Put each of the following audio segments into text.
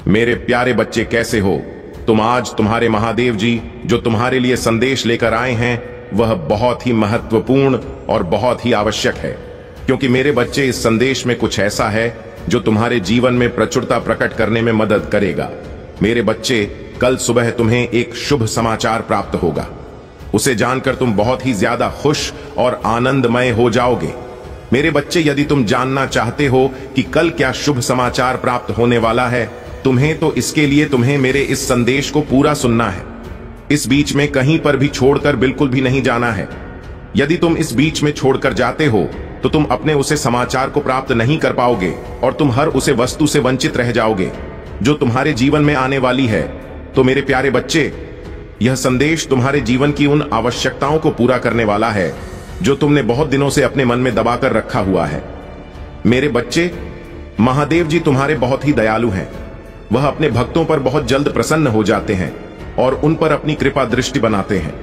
मेरे प्यारे बच्चे, कैसे हो तुम? आज तुम्हारे महादेव जी जो तुम्हारे लिए संदेश लेकर आए हैं वह बहुत ही महत्वपूर्ण और बहुत ही आवश्यक है, क्योंकि मेरे बच्चे इस संदेश में कुछ ऐसा है जो तुम्हारे जीवन में प्रचुरता प्रकट करने में मदद करेगा। मेरे बच्चे, कल सुबह तुम्हें एक शुभ समाचार प्राप्त होगा। उसे जानकर तुम बहुत ही ज्यादा खुश और आनंदमय हो जाओगे। मेरे बच्चे, यदि तुम जानना चाहते हो कि कल क्या शुभ समाचार प्राप्त होने वाला है तुम्हें, तो इसके लिए तुम्हें मेरे इस संदेश को पूरा सुनना है। इस बीच में कहीं पर भी छोड़कर बिल्कुल भी नहीं जाना है। यदि तुम इस बीच में छोड़कर जाते हो तो तुम अपने उसे समाचार को प्राप्त नहीं कर पाओगे और तुम हर उसे वस्तु से वंचित रह जाओगे जो तुम्हारे जीवन में आने वाली है। तो मेरे प्यारे बच्चे, यह संदेश तुम्हारे जीवन की उन आवश्यकताओं को पूरा करने वाला है जो तुमने बहुत दिनों से अपने मन में दबाकर रखा हुआ है। मेरे बच्चे, महादेव जी तुम्हारे बहुत ही दयालु हैं। वह अपने भक्तों पर बहुत जल्द प्रसन्न हो जाते हैं और उन पर अपनी कृपा दृष्टि बनाते हैं।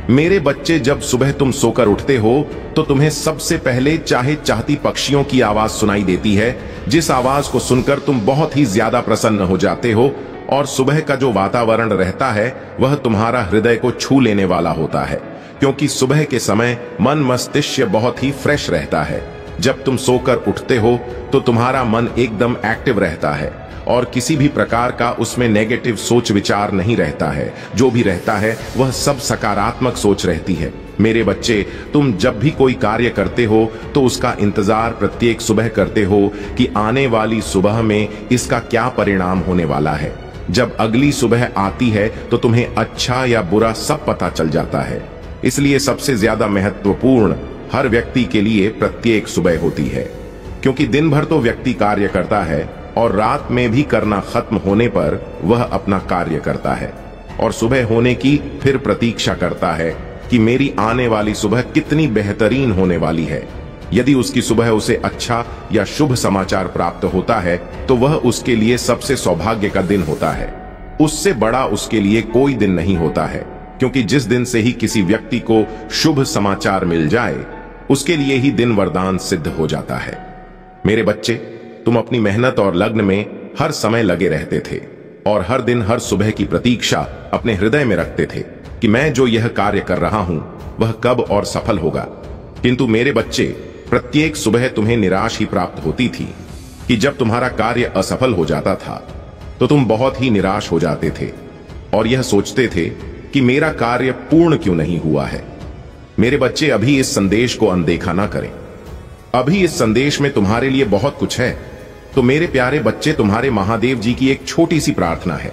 मेरे बच्चे, जब सुबह तुम सोकर उठते हो तो तुम्हें सबसे पहले चाहती पक्षियों की आवाज सुनाई देती है, जिस आवाज को सुनकर तुम बहुत ही ज्यादा प्रसन्न हो जाते हो। और सुबह का जो वातावरण रहता है वह तुम्हारा हृदय को छू लेने वाला होता है, क्योंकि सुबह के समय मन मस्तिष्क बहुत ही फ्रेश रहता है। जब तुम सोकर उठते हो तो तुम्हारा मन एकदम एक्टिव रहता है और किसी भी प्रकार का उसमें नेगेटिव सोच विचार नहीं रहता है। जो भी रहता है वह सब सकारात्मक सोच रहती है। मेरे बच्चे, तुम जब भी कोई कार्य करते हो तो उसका इंतजार प्रत्येक सुबह करते हो कि आने वाली सुबह में इसका क्या परिणाम होने वाला है। जब अगली सुबह आती है तो तुम्हें अच्छा या बुरा सब पता चल जाता है। इसलिए सबसे ज्यादा महत्वपूर्ण हर व्यक्ति के लिए प्रत्येक सुबह होती है, क्योंकि दिन भर तो व्यक्ति कार्य करता है और रात में भी करना खत्म होने पर वह अपना कार्य करता है और सुबह होने की फिर प्रतीक्षा करता है कि मेरी आने वाली सुबह कितनी बेहतरीन होने वाली है। यदि उसकी सुबह उसे अच्छा या शुभ समाचार प्राप्त होता है तो वह उसके लिए सबसे सौभाग्य का दिन होता है। उससे बड़ा उसके लिए कोई दिन नहीं होता है, क्योंकि जिस दिन से ही किसी व्यक्ति को शुभ समाचार मिल जाए उसके लिए ही दिन वरदान सिद्ध हो जाता है। मेरे बच्चे, तुम अपनी मेहनत और लग्न में हर समय लगे रहते थे और हर दिन हर सुबह की प्रतीक्षा अपने हृदय में रखते थे कि मैं जो यह कार्य कर रहा हूं वह कब और सफल होगा। किंतु मेरे बच्चे, प्रत्येक सुबह तुम्हें निराश ही प्राप्त होती थी कि जब तुम्हारा कार्य असफल हो जाता था तो तुम बहुत ही निराश हो जाते थे और यह सोचते थे कि मेरा कार्य पूर्ण क्यों नहीं हुआ है। मेरे बच्चे, अभी इस संदेश को अनदेखा ना करें। अभी इस संदेश में तुम्हारे लिए बहुत कुछ है। तो मेरे प्यारे बच्चे, तुम्हारे महादेव जी की एक छोटी सी प्रार्थना है।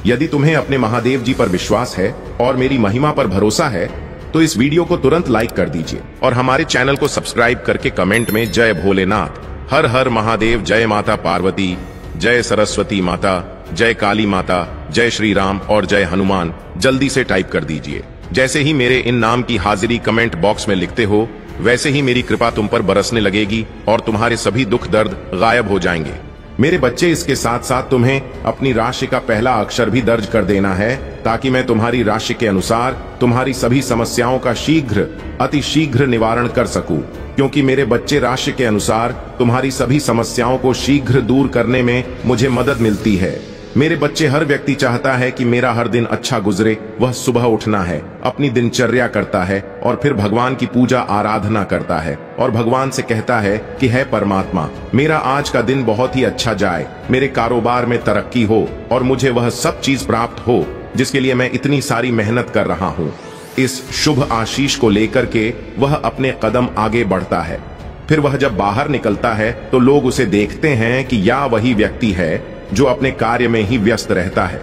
यदि तुम्हें अपने महादेव जी पर विश्वास है और मेरी महिमा पर भरोसा है तो इस वीडियो को तुरंत लाइक कर दीजिए और हमारे चैनल को सब्सक्राइब करके कमेंट में जय भोलेनाथ, हर हर महादेव, जय माता पार्वती, जय सरस्वती माता, जय काली माता, जय श्री राम और जय हनुमान जल्दी से टाइप कर दीजिए। जैसे ही मेरे इन नाम की हाजिरी कमेंट बॉक्स में लिखते हो वैसे ही मेरी कृपा तुम पर बरसने लगेगी और तुम्हारे सभी दुख दर्द गायब हो जाएंगे। मेरे बच्चे, इसके साथ साथ तुम्हें अपनी राशि का पहला अक्षर भी दर्ज कर देना है, ताकि मैं तुम्हारी राशि के अनुसार तुम्हारी सभी समस्याओं का शीघ्र, अति शीघ्र निवारण कर सकूं। क्योंकि मेरे बच्चे, राशि के अनुसार तुम्हारी सभी समस्याओं को शीघ्र दूर करने में मुझे मदद मिलती है। मेरे बच्चे, हर व्यक्ति चाहता है कि मेरा हर दिन अच्छा गुजरे। वह सुबह उठना है, अपनी दिनचर्या करता है और फिर भगवान की पूजा आराधना करता है और भगवान से कहता है कि हे परमात्मा, मेरा आज का दिन बहुत ही अच्छा जाए, मेरे कारोबार में तरक्की हो और मुझे वह सब चीज प्राप्त हो जिसके लिए मैं इतनी सारी मेहनत कर रहा हूँ। इस शुभ आशीष को लेकर के वह अपने कदम आगे बढ़ता है। फिर वह जब बाहर निकलता है तो लोग उसे देखते हैं कि या वही व्यक्ति है जो अपने कार्य में ही व्यस्त रहता है।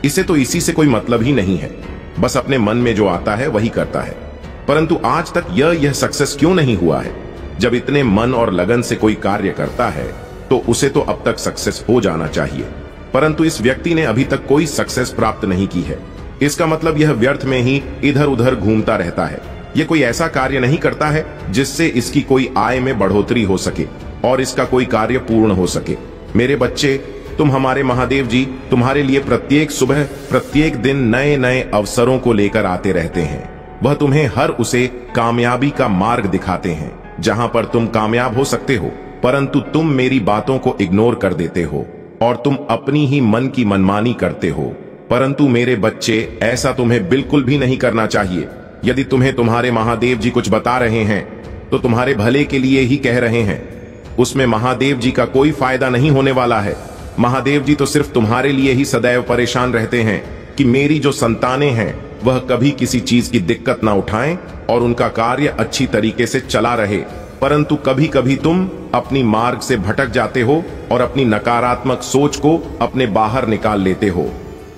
इसे तो इसी से कोई मतलब ही नहीं है, बस अपने मन में जो आता है वही करता है। परंतु आज तक यह सक्सेस क्यों नहीं हुआ है? जब इतने मन और लगन से कोई कार्य करता है तो उसे तो अब तक सक्सेस हो जाना चाहिए, परंतु इस व्यक्ति ने अभी तक कोई सक्सेस प्राप्त नहीं की है। इसका मतलब यह व्यर्थ में ही इधर उधर घूमता रहता है। यह कोई ऐसा कार्य नहीं करता है जिससे इसकी कोई आय में बढ़ोतरी हो सके और इसका कोई कार्य पूर्ण हो सके। मेरे बच्चे, तुम हमारे महादेव जी तुम्हारे लिए प्रत्येक सुबह, प्रत्येक दिन नए नए अवसरों को लेकर आते रहते हैं। वह तुम्हें हर उसे कामयाबी का मार्ग दिखाते हैं जहां पर तुम कामयाब हो सकते हो, परंतु तुम मेरी बातों को इग्नोर कर देते हो और तुम अपनी ही मन की मनमानी करते हो। परंतु मेरे बच्चे, ऐसा तुम्हें बिल्कुल भी नहीं करना चाहिए। यदि तुम्हें तुम्हारे महादेव जी कुछ बता रहे हैं तो तुम्हारे भले के लिए ही कह रहे हैं। उसमें महादेव जी का कोई फायदा नहीं होने वाला है। महादेव जी तो सिर्फ तुम्हारे लिए ही सदैव परेशान रहते हैं कि मेरी जो संतानें हैं वह कभी किसी चीज की दिक्कत ना उठाएं और उनका कार्य अच्छी तरीके से चला रहे। परंतु कभी कभी तुम अपनी मार्ग से भटक जाते हो और अपनी नकारात्मक सोच को अपने बाहर निकाल लेते हो,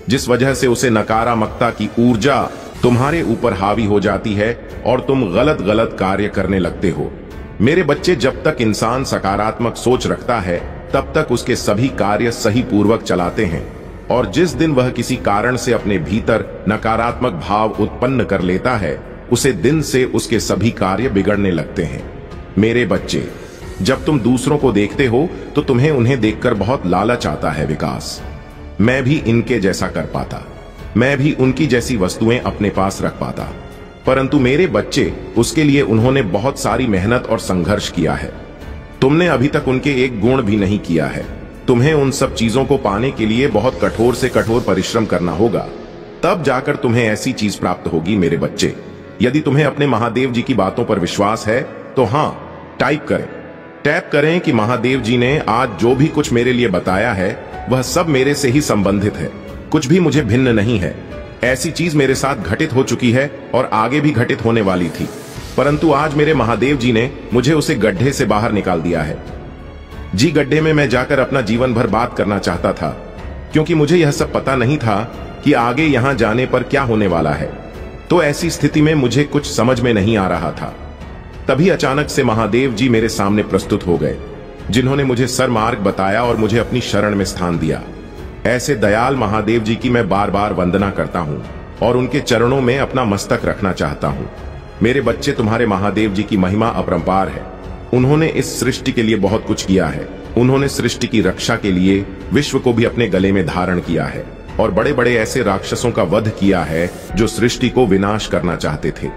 जिस वजह से उसे नकारात्मकता की ऊर्जा तुम्हारे ऊपर हावी हो जाती है और तुम गलत गलत कार्य करने लगते हो। मेरे बच्चे, जब तक इंसान सकारात्मक सोच रखता है तब तक उसके सभी कार्य सही पूर्वक चलाते हैं, और जिस दिन वह किसी कारण से अपने भीतर नकारात्मक भाव उत्पन्न कर लेता है उसे दिन से उसके सभी कार्य बिगड़ने लगते हैं। मेरे बच्चे, जब तुम दूसरों को देखते हो तो तुम्हें उन्हें देखकर बहुत लालच आता है। विकास, मैं भी इनके जैसा कर पाता, मैं भी उनकी जैसी वस्तुएं अपने पास रख पाता, परंतु मेरे बच्चे, उसके लिए उन्होंने बहुत सारी मेहनत और संघर्ष किया है। तुमने अभी तक उनके एक गुण भी नहीं किया है। तुम्हें उन सब चीजों को पाने के लिए बहुत कठोर से कठोर परिश्रम करना होगा, तब जाकर तुम्हें ऐसी चीज प्राप्त होगी। मेरे बच्चे, यदि तुम्हें अपने महादेव जी की बातों पर विश्वास है तो हाँ, टैप करें कि महादेव जी ने आज जो भी कुछ मेरे लिए बताया है वह सब मेरे से ही संबंधित है, कुछ भी मुझे भिन्न नहीं है। ऐसी चीज मेरे साथ घटित हो चुकी है और आगे भी घटित होने वाली थी, परंतु आज मेरे महादेव जी ने मुझे उसे गड्ढे से बाहर निकाल दिया है। जी, गड्ढे में मैं जाकर अपना जीवन भर बात करना चाहता था, क्योंकि मुझे यह सब पता नहीं था कि आगे यहां जाने पर क्या होने वाला है। तो ऐसी स्थिति में मुझे कुछ समझ में नहीं आ रहा था। तभी अचानक से महादेव जी मेरे सामने प्रस्तुत हो गए, जिन्होंने मुझे सरमार्ग बताया और मुझे अपनी शरण में स्थान दिया। ऐसे दयाल महादेव जी की मैं बार बार वंदना करता हूं और उनके चरणों में अपना मस्तक रखना चाहता हूं। मेरे बच्चे, तुम्हारे महादेव जी की महिमा अपरंपार है। उन्होंने इस सृष्टि के लिए बहुत कुछ किया है। उन्होंने सृष्टि की रक्षा के लिए विश्व को भी अपने गले में धारण किया है और बड़े बड़े ऐसे राक्षसों का वध किया है जो सृष्टि को विनाश करना चाहते थे।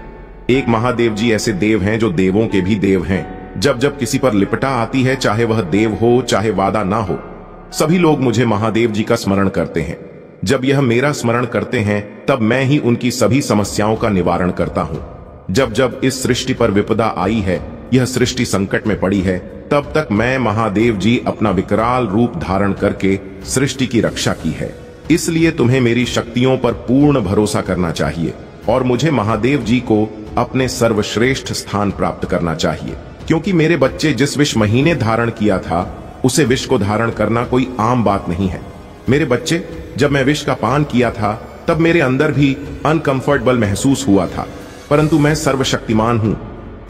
एक महादेव जी ऐसे देव हैं जो देवों के भी देव हैं। जब जब किसी पर लिपटा आती है, चाहे वह देव हो चाहे वादा ना हो, सभी लोग मुझे महादेव जी का स्मरण करते हैं। जब यह मेरा स्मरण करते हैं तब मैं ही उनकी सभी समस्याओं का निवारण करता हूं। जब जब इस सृष्टि पर विपदा आई है, यह सृष्टि संकट में पड़ी है, तब तक मैं महादेव जी अपना विकराल रूप धारण करके सृष्टि की रक्षा की है। इसलिए तुम्हें मेरी शक्तियों पर पूर्ण भरोसा करना चाहिए और मुझे महादेव जी को अपने सर्वश्रेष्ठ स्थान प्राप्त करना चाहिए, क्योंकि मेरे बच्चे, जिस विष महीने धारण किया था उसे विष को धारण करना कोई आम बात नहीं है। मेरे बच्चे, जब मैं विष का पान किया था तब मेरे अंदर भी अनकंफर्टेबल महसूस हुआ था, परंतु मैं सर्वशक्तिमान हूं,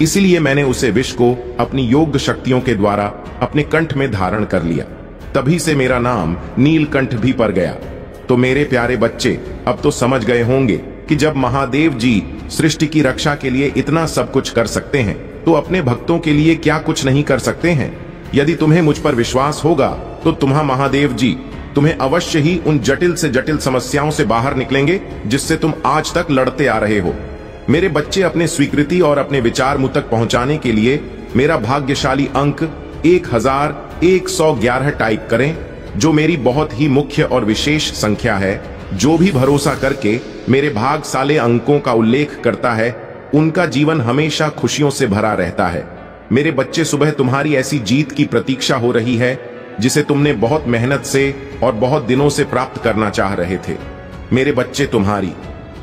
इसीलिए मैंने उसे विष को अपनी योग शक्तियों के द्वारा अपने कंठ में धारण कर लिया। तभी से मेरा नाम नीलकंठ भी पड़ गया। तो मेरे प्यारे बच्चे, अब तो समझ गए होंगे कि जब महादेव जी सृष्टि की रक्षा के लिए इतना सब कुछ कर सकते हैं तो अपने भक्तों के लिए क्या कुछ नहीं कर सकते हैं। यदि तुम्हें मुझ पर विश्वास होगा तो तुम्हारा महादेव जी तुम्हें अवश्य ही उन जटिल से जटिल समस्याओं से बाहर निकलेंगे जिससे तुम आज तक लड़ते आ रहे हो। मेरे बच्चे, अपने स्वीकृति और अपने विचार मुझ तक पहुंचाने के लिए मेरा भाग्यशाली अंक 1111 टाइप करें, जो मेरी बहुत ही मुख्य और विशेष संख्या है। जो भी भरोसा करके मेरे भाग्यशाली अंकों का उल्लेख करता है उनका जीवन हमेशा खुशियों से भरा रहता है। मेरे बच्चे, सुबह तुम्हारी ऐसी जीत की प्रतीक्षा हो रही है जिसे तुमने बहुत मेहनत से और बहुत दिनों से प्राप्त करना चाह रहे थे। मेरे बच्चे, तुम्हारी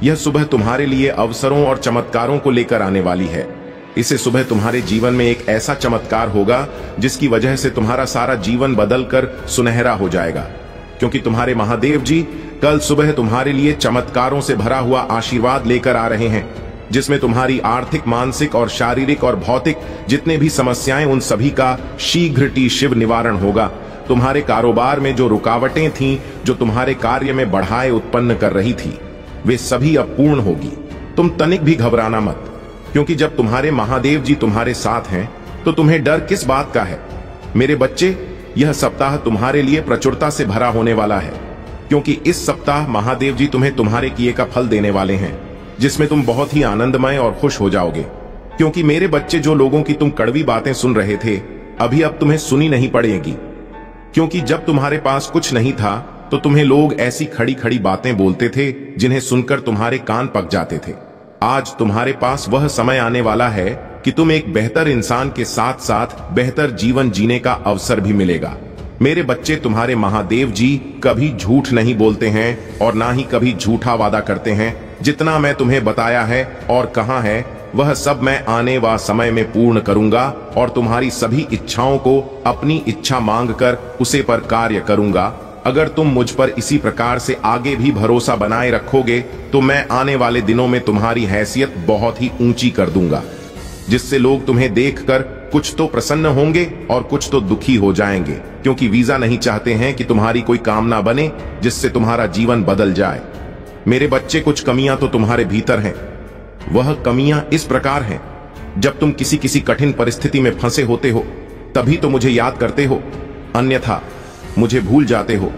यह सुबह तुम्हारे लिए अवसरों और चमत्कारों को लेकर आने वाली है। इसे सुबह तुम्हारे जीवन में एक ऐसा चमत्कार होगा जिसकी वजह से तुम्हारा सारा जीवन बदलकर सुनहरा हो जाएगा, क्योंकि तुम्हारे महादेव जी कल सुबह तुम्हारे लिए चमत्कारों से भरा हुआ आशीर्वाद लेकर आ रहे हैं, जिसमें तुम्हारी आर्थिक, मानसिक और शारीरिक और भौतिक जितने भी समस्याएं, उन सभी का शीघ्र शिव निवारण होगा। तुम्हारे कारोबार में जो रुकावटें थीं, जो तुम्हारे कार्य में बढ़ाए उत्पन्न कर रही थी, वे सभी अब पूर्ण होगी। तुम तनिक भी घबराना मत, क्योंकि जब तुम्हारे महादेव जी तुम्हारे साथ हैं तो तुम्हें डर किस बात का है। मेरे बच्चे, यह सप्ताह तुम्हारे लिए प्रचुरता से भरा होने वाला है, क्योंकि इस सप्ताह महादेव जी तुम्हें तुम्हारे किए का फल देने वाले हैं, जिसमें तुम बहुत ही आनंदमय और खुश हो जाओगे। क्योंकि मेरे बच्चे, जो लोगों की तुम कड़वी बातें सुन रहे थे, अभी अब तुम्हें सुनी नहीं पड़ेगी। क्योंकि जब तुम्हारे पास कुछ नहीं था तो तुम्हें लोग ऐसी खड़ी खड़ी बातें बोलते थे जिन्हें सुनकर तुम्हारे कान पक जाते थे। आज तुम्हारे पास वह समय आने वाला है कि तुम एक बेहतर इंसान के साथ साथ बेहतर जीवन जीने का अवसर भी मिलेगा। मेरे बच्चे, तुम्हारे महादेव जी कभी झूठ नहीं बोलते हैं और ना ही कभी झूठा वादा करते हैं। जितना मैं तुम्हें बताया है और कहा है वह सब मैं आने वाले समय में पूर्ण करूंगा और तुम्हारी सभी इच्छाओं को अपनी इच्छा मांगकर उसे पर कार्य करूंगा। अगर तुम मुझ पर इसी प्रकार से आगे भी भरोसा बनाए रखोगे तो मैं आने वाले दिनों में तुम्हारी हैसियत बहुत ही ऊंची कर दूंगा, जिससे लोग तुम्हें देखकर कुछ तो प्रसन्न होंगे और कुछ तो दुखी हो जाएंगे, क्योंकि वीजा नहीं चाहते हैं कि तुम्हारी कोई कामना बने जिससे तुम्हारा जीवन बदल जाए। मेरे बच्चे, कुछ कमियां तो तुम्हारे भीतर हैं। वह कमियां इस प्रकार हैं, जब तुम किसी किसी कठिन परिस्थिति में फंसे होते हो तभी तो मुझे याद करते हो, अन्यथा मुझे भूल जाते हो।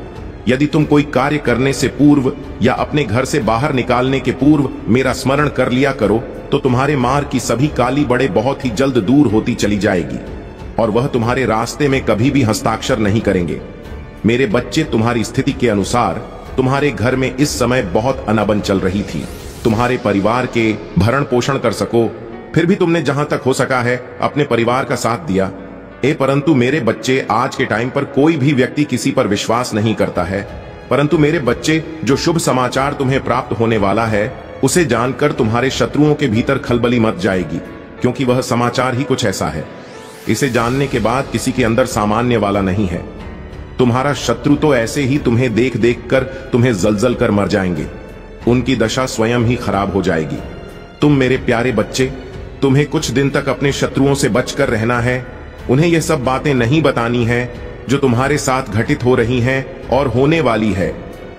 यदि तुम कोई कार्य करने से पूर्व या अपने घर से बाहर निकालने के पूर्व मेरा स्मरण कर लिया करो तो तुम्हारे मार्ग की सभी काली बड़े बहुत ही जल्द दूर होती चली जाएगी और वह तुम्हारे रास्ते में कभी भी हस्ताक्षर नहीं करेंगे। मेरे बच्चे, तुम्हारी स्थिति के अनुसार तुम्हारे घर में इस समय बहुत अनबन चल रही थी। तुम्हारे परिवार के भरण पोषण कर सको, फिर भी तुमने जहां तक हो सका है अपने परिवार का साथ दिया। परंतु मेरे बच्चे, आज के टाइम पर कोई भी व्यक्ति किसी पर विश्वास नहीं करता है, परंतु मेरे बच्चे, जो शुभ समाचार तुम्हें प्राप्त होने वाला है उसे जानकर तुम्हारे शत्रुओं के भीतर खलबली मच जाएगी, क्योंकि वह समाचार ही कुछ ऐसा है। इसे जानने के बाद किसी के अंदर सामान्य वाला नहीं है। तुम्हारा शत्रु तो ऐसे ही तुम्हें देख देख कर तुम्हें जलजल कर मर जाएंगे, उनकी दशा स्वयं ही खराब हो जाएगी। तुम मेरे प्यारे बच्चे, तुम्हें कुछ दिन तक अपने शत्रुओं से बचकर रहना है। उन्हें यह सब बातें नहीं बतानी है जो तुम्हारे साथ घटित हो रही हैं और होने वाली है।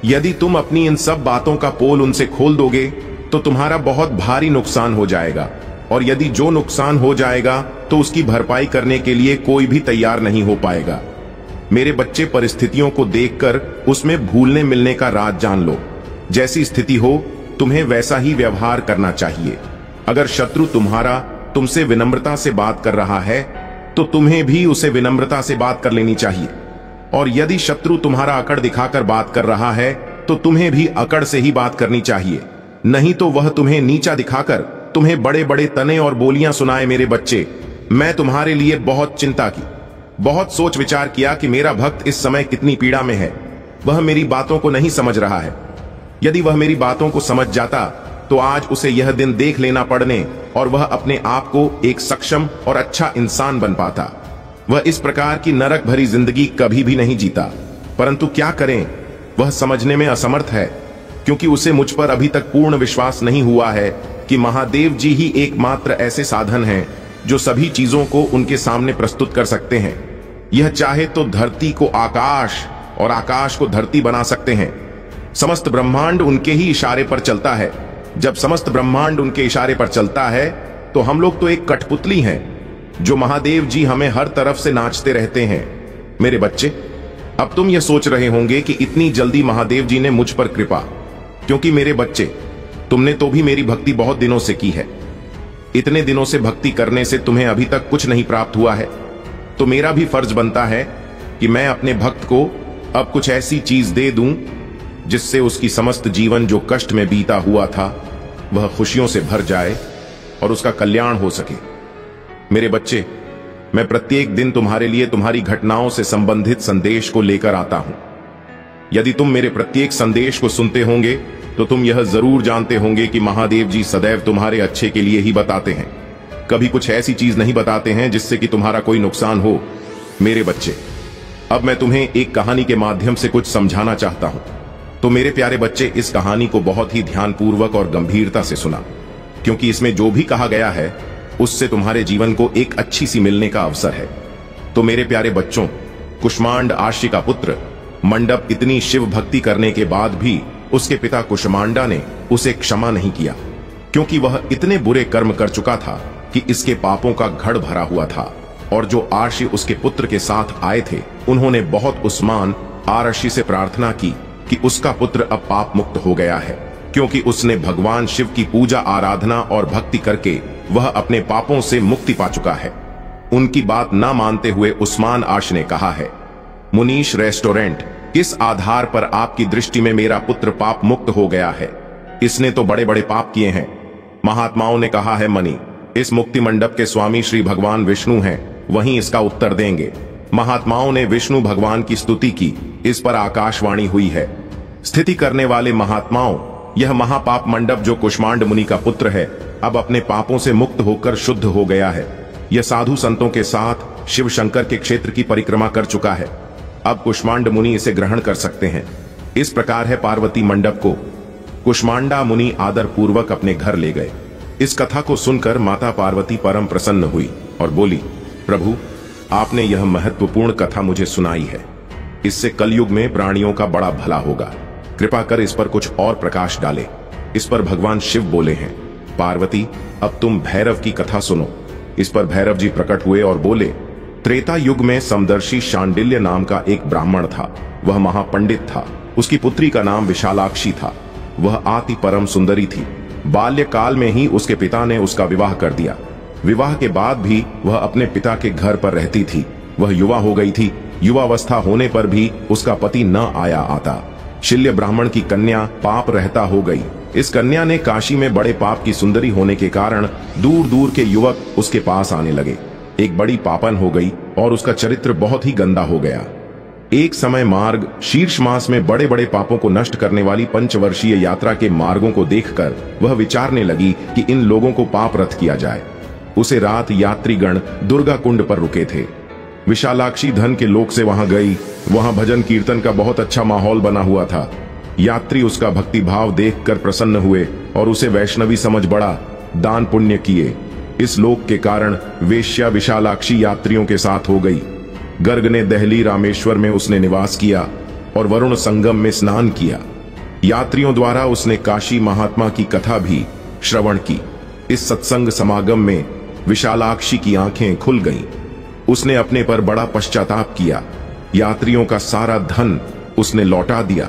यदि तुम अपनी इन सब बातों का पोल उनसे खोल दोगे तो तुम्हारा बहुत भारी नुकसान हो जाएगा, और यदि जो नुकसान हो जाएगा तो उसकी भरपाई करने के लिए कोई भी तैयार नहीं हो पाएगा। मेरे बच्चे, परिस्थितियों को देखकर उसमें भूलने मिलने का राज जान लो। जैसी स्थिति हो तुम्हें वैसा ही व्यवहार करना चाहिए। अगर शत्रु तुम्हारा तुमसे विनम्रता से बात कर रहा है तो तुम्हें भी उसे विनम्रता से बात कर लेनी चाहिए, और यदि शत्रु तुम्हारा अकड़ दिखाकर बात कर रहा है तो तुम्हें भी अकड़ से ही बात करनी चाहिए, नहीं तो वह तुम्हें नीचा दिखाकर तुम्हें बड़े बड़े तने और बोलियां सुनाए। मेरे बच्चे, मैं तुम्हारे लिए बहुत चिंता की, बहुत सोच विचार किया कि मेरा भक्त इस समय कितनी पीड़ा में है। वह मेरी बातों को नहीं समझ रहा है। यदि वह मेरी बातों को समझ जाता तो आज उसे यह दिन देख लेना पड़ने और वह अपने आप को एक सक्षम और अच्छा इंसान बन पाता। वह इस प्रकार की नरक भरी जिंदगी कभी भी नहीं जीता, परंतु क्या करें, वह समझने में असमर्थ है, क्योंकि उसे मुझ पर अभी तक पूर्ण विश्वास नहीं हुआ है कि महादेव जी ही एकमात्र ऐसे साधन हैं जो सभी चीजों को उनके सामने प्रस्तुत कर सकते हैं। यह चाहे तो धरती को आकाश और आकाश को धरती बना सकते हैं। समस्त ब्रह्मांड उनके ही इशारे पर चलता है। जब समस्त ब्रह्मांड उनके इशारे पर चलता है तो हम लोग तो एक कठपुतली हैं जो महादेव जी हमें हर तरफ से नाचते रहते हैं। मेरे बच्चे, अब तुम यह सोच रहे होंगे कि इतनी जल्दी महादेव जी ने मुझ पर कृपा, क्योंकि मेरे बच्चे, तुमने तो भी मेरी भक्ति बहुत दिनों से की है। इतने दिनों से भक्ति करने से तुम्हें अभी तक कुछ नहीं प्राप्त हुआ है, तो मेरा भी फर्ज बनता है कि मैं अपने भक्त को अब कुछ ऐसी चीज दे दूं जिससे उसकी समस्त जीवन जो कष्ट में बीता हुआ था वह खुशियों से भर जाए और उसका कल्याण हो सके। मेरे बच्चे, मैं प्रत्येक दिन तुम्हारे लिए तुम्हारी घटनाओं से संबंधित संदेश को लेकर आता हूं। यदि तुम मेरे प्रत्येक संदेश को सुनते होंगे तो तुम यह जरूर जानते होंगे कि महादेव जी सदैव तुम्हारे अच्छे के लिए ही बताते हैं, कभी कुछ ऐसी चीज नहीं बताते हैं जिससे कि तुम्हारा कोई नुकसान हो। मेरे बच्चे, अब मैं तुम्हें एक कहानी के माध्यम से कुछ समझाना चाहता हूं, तो मेरे प्यारे बच्चे, इस कहानी को बहुत ही ध्यानपूर्वक और गंभीरता से सुना, क्योंकि इसमें जो भी कहा गया है उससे तुम्हारे जीवन को एक अच्छी सी मिलने का अवसर है। तो मेरे प्यारे बच्चों, कुष्मांड आशी का पुत्र मंडप इतनी शिव भक्ति करने के बाद भी उसके पिता कुष्मांडा ने उसे क्षमा नहीं किया, क्योंकि वह इतने बुरे कर्म कर चुका था कि इसके पापों का घड़ भरा हुआ था। और जो आशी उसके पुत्र के साथ आए थे उन्होंने बहुत उस्मान आरशी से प्रार्थना की कि उसका पुत्र अब पाप मुक्त हो गया है, क्योंकि उसने भगवान शिव की पूजा आराधना और भक्ति करके वह अपने पापों से मुक्ति पा चुका है। उनकी बात न मानते हुए उस्मान आश ने कहा है, मुनीश रेस्टोरेंट, किस आधार पर आपकी दृष्टि में मेरा पुत्र पाप मुक्त हो गया है? इसने तो बड़े बड़े पाप किए हैं। महात्माओं ने कहा है मणि, इस मुक्ति मंडप के स्वामी श्री भगवान विष्णु हैं, वहीं इसका उत्तर देंगे। महात्माओं ने विष्णु भगवान की स्तुति की, इस पर आकाशवाणी हुई है। स्थिति करने वाले महात्माओं, यह महापाप मंडप जो कुष्मांड मुनि का पुत्र है, अब अपने पापों से मुक्त होकर शुद्ध हो गया है। यह साधु संतों के साथ शिव शंकर के क्षेत्र की परिक्रमा कर चुका है। अब कुष्मांड मुनि इसे ग्रहण कर सकते हैं। इस प्रकार है पार्वती मंडप को। कुष्मांडा मुनि आदर पूर्वक अपने घर ले गए। इस कथा को सुनकर माता पार्वती परम प्रसन्न हुई और बोली, प्रभु, आपने यह महत्वपूर्ण कथा मुझे सुनाई है। इससे कलयुग में प्राणियों का बड़ा भला होगा। कृपा कर इस पर कुछ और प्रकाश डाले। इस पर भगवान शिव बोले हैं, पार्वती, अब तुम भैरव की कथा सुनो। इस पर भैरव जी प्रकट हुए और बोले, त्रेता युग में समदर्शी शांडिल्य नाम का एक ब्राह्मण था। वह महापंडित था। उसकी पुत्री का नाम विशालाक्षी था। वह अति परम सुंदरी थी। बाल्यकाल में ही उसके पिता ने उसका विवाह कर दिया। विवाह के बाद भी वह अपने पिता के घर पर रहती थी। वह युवा हो गई थी। युवावस्था होने पर भी उसका पति न आया आता। शिल्य ब्राह्मण की कन्या पाप रहता हो गई। इस कन्या ने काशी में बड़े पाप की सुंदरी होने के कारण दूर दूर के युवक उसके पास आने लगे। एक बड़ी पापन हो गई और उसका चरित्र बहुत ही गंदा हो गया। एक समय मार्ग शीर्ष मास में बड़े बड़े पापों को नष्ट करने वाली पंचवर्षीय यात्रा के मार्गों को देखकर वह विचारने लगी कि इन लोगों को पाप रथ किया जाए। उसे रात यात्रीगण दुर्गा कुंड पर रुके थे। विशालाक्षी धन के लोक से वहां गई। वहां भजन कीर्तन का बहुत अच्छा माहौल बना हुआ था। यात्री उसका भक्ति भाव देखकर प्रसन्न हुए और उसे वैष्णवी समझ बड़ा दान पुण्य किए। इस लोक के कारण वेश्या विशालाक्षी यात्रियों के साथ हो गई। गर्ग ने दहली रामेश्वर में उसने निवास किया और वरुण संगम में स्नान किया। यात्रियों द्वारा उसने काशी महात्मा की कथा भी श्रवण की। इस सत्संग समागम में विशालाक्षी की आंखें खुल गईं। उसने अपने पर बड़ा पश्चाताप किया। यात्रियों का सारा धन उसने लौटा दिया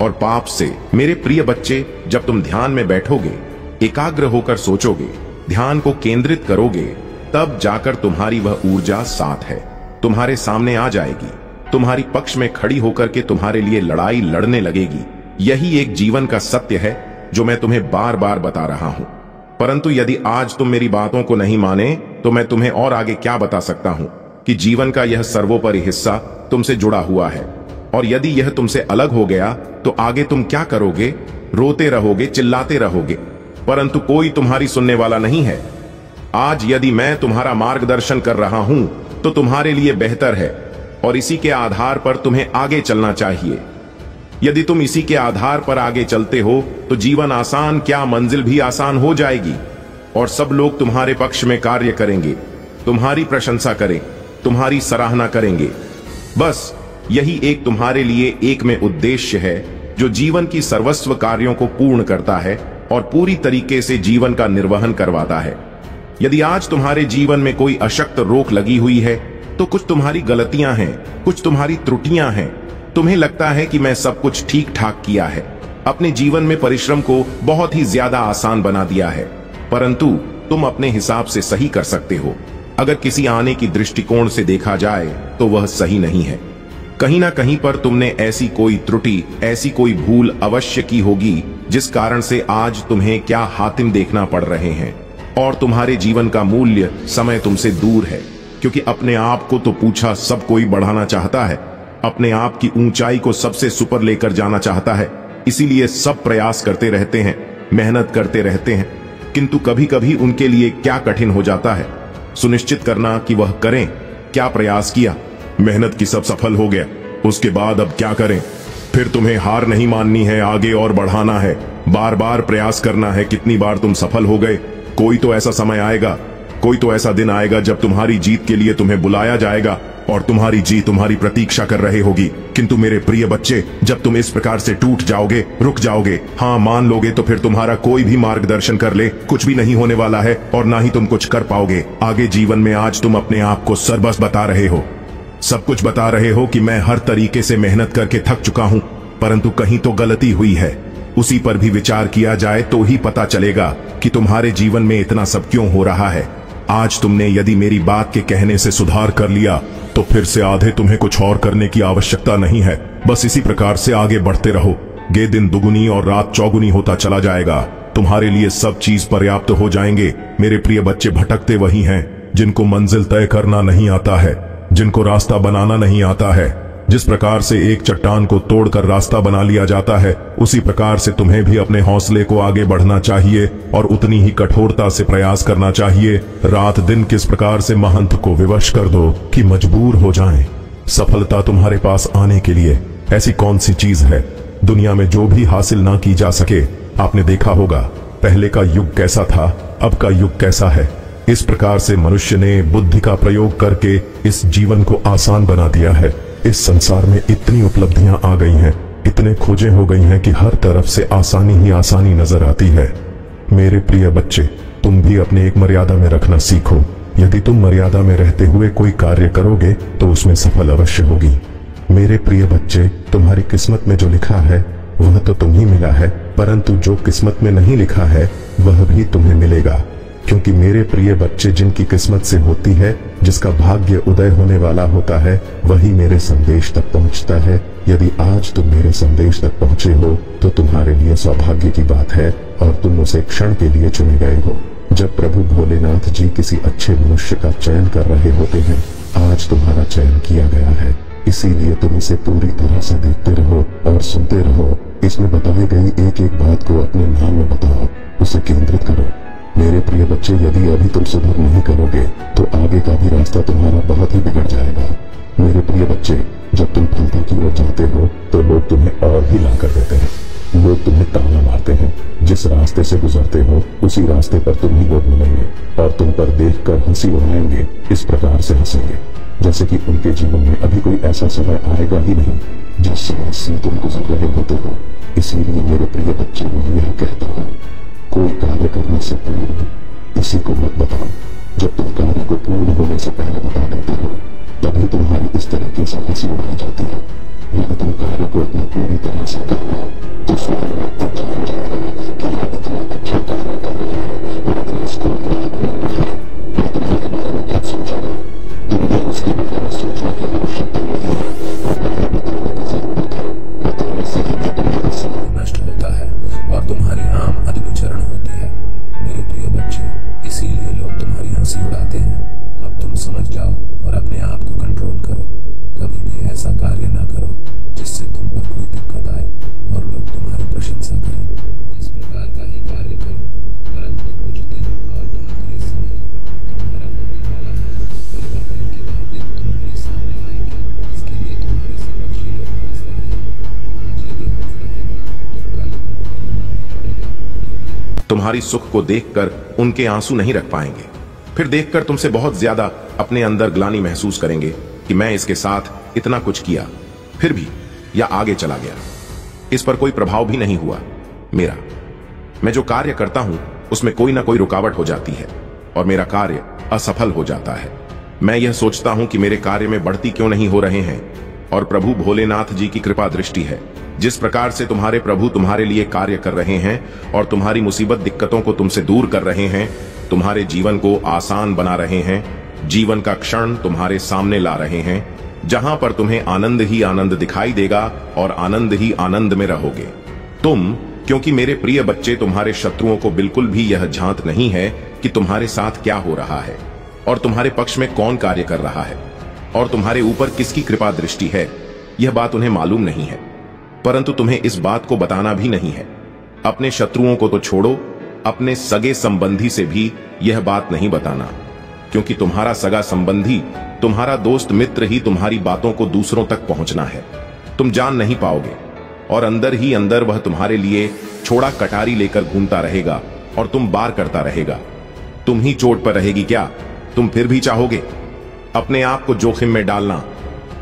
और पाप से, मेरे प्रिय बच्चे, जब तुम ध्यान में बैठोगे, एकाग्र होकर सोचोगे, ध्यान को केंद्रित करोगे, तब जाकर तुम्हारी वह ऊर्जा साथ है, तुम्हारे सामने आ जाएगी, तुम्हारी पक्ष में खड़ी होकर के तुम्हारे लिए लड़ाई लड़ने लगेगी। यही एक जीवन का सत्य है जो मैं तुम्हें बार बार बता रहा हूं। परंतु यदि आज तुम मेरी बातों को नहीं माने तो मैं तुम्हें और आगे क्या बता सकता हूं कि जीवन का यह सर्वोपरि हिस्सा तुमसे जुड़ा हुआ है, और यदि यह तुमसे अलग हो गया तो आगे तुम क्या करोगे? रोते रहोगे, चिल्लाते रहोगे, परंतु कोई तुम्हारी सुनने वाला नहीं है। आज यदि मैं तुम्हारा मार्गदर्शन कर रहा हूं तो तुम्हारे लिए बेहतर है और इसी के आधार पर तुम्हें आगे चलना चाहिए। यदि तुम इसी के आधार पर आगे चलते हो तो जीवन आसान क्या, मंजिल भी आसान हो जाएगी और सब लोग तुम्हारे पक्ष में कार्य करेंगे, तुम्हारी प्रशंसा करें, तुम्हारी सराहना करेंगे। बस यही एक तुम्हारे लिए एक में उद्देश्य है जो जीवन की सर्वस्व कार्यों को पूर्ण करता है और पूरी तरीके से जीवन का निर्वहन करवाता है। यदि आज तुम्हारे जीवन में कोई अशक्त रोक लगी हुई है तो कुछ तुम्हारी गलतियां हैं, कुछ तुम्हारी त्रुटियां हैं। तुम्हें लगता है कि मैं सब कुछ ठीक ठाक किया है, अपने जीवन में परिश्रम को बहुत ही ज्यादा आसान बना दिया है, परंतु तुम अपने हिसाब से सही कर सकते हो। अगर किसी आने की दृष्टिकोण से देखा जाए तो वह सही नहीं है। कहीं ना कहीं पर तुमने ऐसी कोई त्रुटि, ऐसी कोई भूल अवश्य की होगी जिस कारण से आज तुम्हें क्या हातिम देखना पड़ रहे हैं और तुम्हारे जीवन का मूल्य समय तुमसे दूर है। क्योंकि अपने आप को तो पूछा सब कोई बढ़ाना चाहता है, अपने आप की ऊंचाई को सबसे सुपर लेकर जाना चाहता है, इसीलिए सब प्रयास करते रहते हैं, मेहनत करते रहते हैं, किंतु कभी कभी उनके लिए क्या कठिन हो जाता है सुनिश्चित करना कि वह करें। क्या प्रयास किया, मेहनत की सब सफल हो गया, उसके बाद अब क्या करें? फिर तुम्हें हार नहीं माननी है, आगे और बढ़ाना है, बार बार प्रयास करना है। कितनी बार तुम सफल हो गए, कोई तो ऐसा समय आएगा, कोई तो ऐसा दिन आएगा जब तुम्हारी जीत के लिए तुम्हें बुलाया जाएगा और तुम्हारी जीत तुम्हारी प्रतीक्षा कर रहे होगी। किंतु मेरे प्रिय बच्चे, जब तुम इस प्रकार से टूट जाओगे, रुक जाओगे, हाँ मान लोगे, तो फिर तुम्हारा कोई भी मार्गदर्शन कर ले, कुछ भी नहीं होने वाला है और ना ही तुम कुछ कर पाओगे आगे जीवन में। आज तुम अपने आप को सरबस बता रहे हो, सब कुछ बता रहे हो कि मैं हर तरीके से मेहनत करके थक चुका हूं, परंतु कहीं तो गलती हुई है। उसी पर भी विचार किया जाए तो ही पता चलेगा कि तुम्हारे जीवन में इतना सब क्यों हो रहा है। आज तुमने यदि मेरी बात के कहने से सुधार कर लिया तो फिर से आधे तुम्हें कुछ और करने की आवश्यकता नहीं है। बस इसी प्रकार से आगे बढ़ते रहो। गे दिन दुगुनी और रात चौगुनी होता चला जाएगा। तुम्हारे लिए सब चीज पर्याप्त हो जाएंगे। मेरे प्रिय बच्चे, भटकते वही हैं जिनको मंजिल तय करना नहीं आता है, जिनको रास्ता बनाना नहीं आता है। जिस प्रकार से एक चट्टान को तोड़कर रास्ता बना लिया जाता है, उसी प्रकार से तुम्हें भी अपने हौसले को आगे बढ़ना चाहिए और उतनी ही कठोरता से प्रयास करना चाहिए। रात दिन किस प्रकार से महंत को विवश कर दो कि मजबूर हो जाएं। सफलता तुम्हारे पास आने के लिए ऐसी कौन सी चीज है दुनिया में जो भी हासिल ना की जा सके। आपने देखा होगा पहले का युग कैसा था, अब का युग कैसा है। इस प्रकार से मनुष्य ने बुद्धि का प्रयोग करके इस जीवन को आसान बना दिया है। इस संसार में इतनी उपलब्धियां आ गई हैं, इतने खोजें हो गई हैं कि हर तरफ से आसानी ही आसानी नजर आती है। मेरे प्रिय बच्चे, तुम भी अपने एक मर्यादा में रखना सीखो। यदि तुम मर्यादा में रहते हुए कोई कार्य करोगे तो उसमें सफल अवश्य होगी। मेरे प्रिय बच्चे, तुम्हारी किस्मत में जो लिखा है वह तो तुम्हें मिला है, परंतु जो किस्मत में नहीं लिखा है वह भी तुम्हें मिलेगा। क्योंकि मेरे प्रिय बच्चे, जिनकी किस्मत से होती है, जिसका भाग्य उदय होने वाला होता है, वही मेरे संदेश तक पहुंचता है। यदि आज तुम मेरे संदेश तक पहुंचे हो तो तुम्हारे लिए सौभाग्य की बात है और तुम उसे क्षण के लिए चुने गए हो। जब प्रभु भोलेनाथ जी किसी अच्छे मनुष्य का चयन कर रहे होते हैं, आज तुम्हारा चयन किया गया है। इसीलिए तुम इसे पूरी तरह से देखते रहो और सुनते रहो। इसमें बताई गई एक एक बात को अपने नाम में बताओ, उसे केंद्रित करो। मेरे प्रिय बच्चे, यदि अभी तुम सुधार नहीं करोगे तो आगे का भी रास्ता तुम्हारा बहुत ही बिगड़ जाएगा। मेरे प्रिय बच्चे, जब तुम फलता की ओर जाते हो तो लोग तुम्हें और भी ला कर देते हैं। लोग तुम्हें ताना मारते हैं। जिस रास्ते से गुजरते हो उसी रास्ते पर तुम ही लोग मिलेंगे और तुम पर देखकर हंसी उड़ाएंगे। इस प्रकार से हंसेंगे जैसे कि उनके जीवन में अभी कोई ऐसा समय आएगा ही नहीं जिस समय से तुम गुजर रहे होते हो। इसीलिए मेरे प्रिय बच्चे, मैं यह कहता हूँ, कोई कार्य करने से पूर्व किसी को मत बताओ। जब तुम कार्य को पूर्ण होने से पहले बता देते हो तभी तुम्हारी इस तरीके से हंसी उड़ाई जाती है। यदि तुम कार्य को अपनी पूरी तरह से कर लो तो स्वयं व्यक्ति जान जाएगा कि यह इतना अच्छा कार्य कर रहा है। यदि इसको इतना के बारे में क्या सोचेगा, दुनिया उसके बारे में सोचने की आवश्यकता नहीं है। बताने से ही तुम्हारा समय नष्ट होता है और तुम्हारी आम अधोचरण होती है। मेरे प्रिय बच्चे, इसीलिए लोग तुम्हारी हंसी उड़ाते हैं। अब तुम समझ जाओ और अपने आप को कंट्रोल करो। कभी भी ऐसा कार्य ना करो जिससे तुम पर कोई दिक्कत आए और लोग तुम्हारी प्रशंसा करें। इस प्रकार का ही कार्य करो, परंतु कुछ दिन और आखिरी समय तुम्हारा होने वाला है। परिवर्तन के बाद दिन तुम्हारे सामने आएंगे। इसके लिए तुम्हारे से बच्चे लोग हंस रहे हैं। आज यदि हंस रहे हैं तो कल उनको मानना पड़ेगा। तुम्हारी सुख को देखकर उनके आंसू नहीं रख पाएंगे। फिर देखकर तुमसे बहुत ज्यादा अपने अंदर ग्लानि महसूस करेंगे कि मैं इसके साथ इतना कुछ किया फिर भी या आगे चला गया, इस पर कोई प्रभाव भी नहीं हुआ। मैं जो कार्य करता हूं उसमें कोई ना कोई रुकावट हो जाती है और मेरा कार्य असफल हो जाता है। मैं यह सोचता हूं कि मेरे कार्य में बढ़ती क्यों नहीं हो रहे हैं, और प्रभु भोलेनाथ जी की कृपा दृष्टि है। जिस प्रकार से तुम्हारे प्रभु तुम्हारे लिए कार्य कर रहे हैं और तुम्हारी मुसीबत दिक्कतों को तुमसे दूर कर रहे हैं, तुम्हारे जीवन को आसान बना रहे हैं, जीवन का क्षण तुम्हारे सामने ला रहे हैं, जहां पर तुम्हें आनंद ही आनंद दिखाई देगा और आनंद ही आनंद में रहोगे तुम। क्योंकि मेरे प्रिय बच्चे, तुम्हारे शत्रुओं को बिल्कुल भी यह झांत नहीं है कि तुम्हारे साथ क्या हो रहा है और तुम्हारे पक्ष में कौन कार्य कर रहा है और तुम्हारे ऊपर किसकी कृपा दृष्टि है। यह बात उन्हें मालूम नहीं है, परंतु तुम्हें इस बात को बताना भी नहीं है। अपने शत्रुओं को तो छोड़ो, अपने सगे संबंधी से भी यह बात नहीं बताना, क्योंकि तुम्हारा सगा संबंधी, तुम्हारा दोस्त मित्र ही तुम्हारी बातों को दूसरों तक पहुंचना है। तुम जान नहीं पाओगे और अंदर ही अंदर वह तुम्हारे लिए छोड़ा कटारी लेकर घूमता रहेगा और तुम बार करता रहेगा। तुम ही चोट पर रहेगी क्या? तुम फिर भी चाहोगे अपने आप को जोखिम में डालना?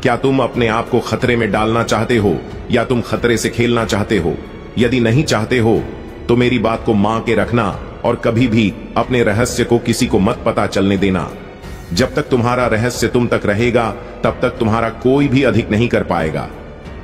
क्या तुम अपने आप को खतरे में डालना चाहते हो या तुम खतरे से खेलना चाहते हो? यदि नहीं चाहते हो तो मेरी बात को मान के रखना और कभी भी अपने रहस्य को किसी को मत पता चलने देना। जब तक तुम्हारा रहस्य तुम तक रहेगा तब तक तुम्हारा कोई भी अधिक नहीं कर पाएगा,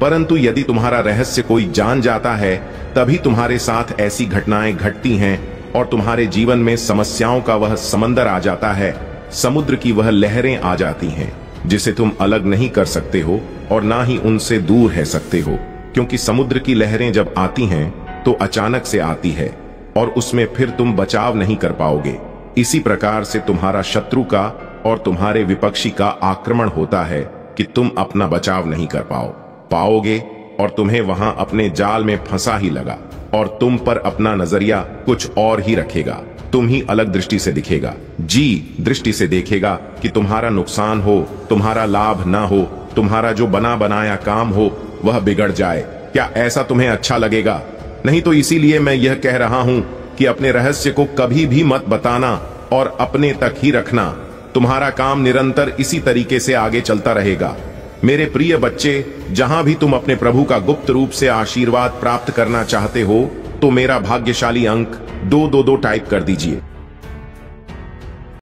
परंतु यदि तुम्हारा रहस्य कोई जान जाता है तभी तुम्हारे साथ ऐसी घटनाएं घटती हैं और तुम्हारे जीवन में समस्याओं का वह समंदर आ जाता है, समुद्र की वह लहरें आ जाती हैं जिसे तुम अलग नहीं कर सकते हो और ना ही उनसे दूर रह सकते हो, क्योंकि समुद्र की लहरें जब आती हैं तो अचानक से आती है और उसमें फिर तुम बचाव नहीं कर पाओगे। इसी प्रकार से तुम्हारा शत्रु का और तुम्हारे विपक्षी का आक्रमण होता है कि तुम अपना बचाव नहीं कर पाओगे और तुम्हें वहां अपने जाल में फंसा ही लगा और तुम पर अपना नजरिया कुछ और ही रखेगा, तुम ही अलग दृष्टि से दिखेगा, जी दृष्टि से देखेगा कि तुम्हारा नुकसान हो, तुम्हारा लाभ ना हो, तुम्हारा जो बना बनाया काम हो वह बिगड़ जाए। क्या ऐसा तुम्हें अच्छा लगेगा? नहीं तो इसीलिए मैं यह कह रहा हूं कि अपने रहस्य को कभी भी मत बताना और अपने तक ही रखना। तुम्हारा काम निरंतर इसी तरीके से आगे चलता रहेगा। मेरे प्रिय बच्चे, जहां भी तुम अपने प्रभु का गुप्त रूप से आशीर्वाद प्राप्त करना चाहते हो तो मेरा भाग्यशाली अंक 222 टाइप कर दीजिए।